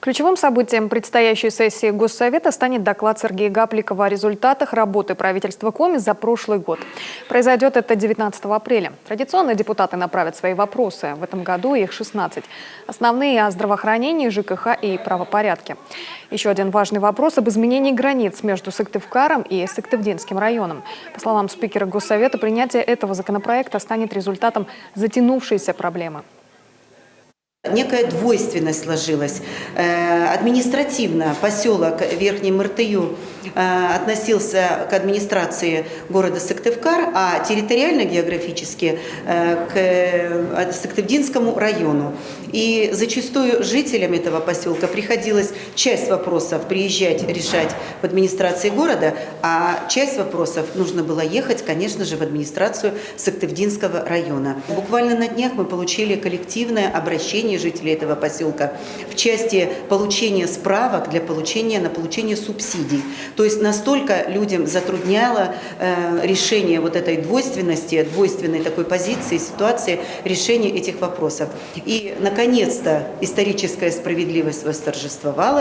Ключевым событием предстоящей сессии Госсовета станет доклад Сергея Гапликова о результатах работы правительства Коми за прошлый год. Произойдет это 19 апреля. Традиционно депутаты направят свои вопросы. В этом году их 16. Основные о здравоохранении, ЖКХ и правопорядке. Еще один важный вопрос об изменении границ между Сыктывкаром и Сыктывдинским районом. По словам спикера Госсовета, принятие этого законопроекта станет результатом затянувшейся проблемы. Некая двойственность сложилась. Административно поселок Верхний Мыртыю относился к администрации города Сыктывкар, а территориально-географически к Сыктывдинскому району. И зачастую жителям этого поселка приходилось часть вопросов приезжать, решать в администрации города, а часть вопросов нужно было ехать, конечно же, в администрацию Сыктывдинского района. Буквально на днях мы получили коллективное обращение жителей этого поселка в части получения справок для получения субсидий. То есть настолько людям затрудняло решение вот этой двойственности, двойственной такой позиции, ситуации, решение этих вопросов. И, наконец-то, историческая справедливость восторжествовала.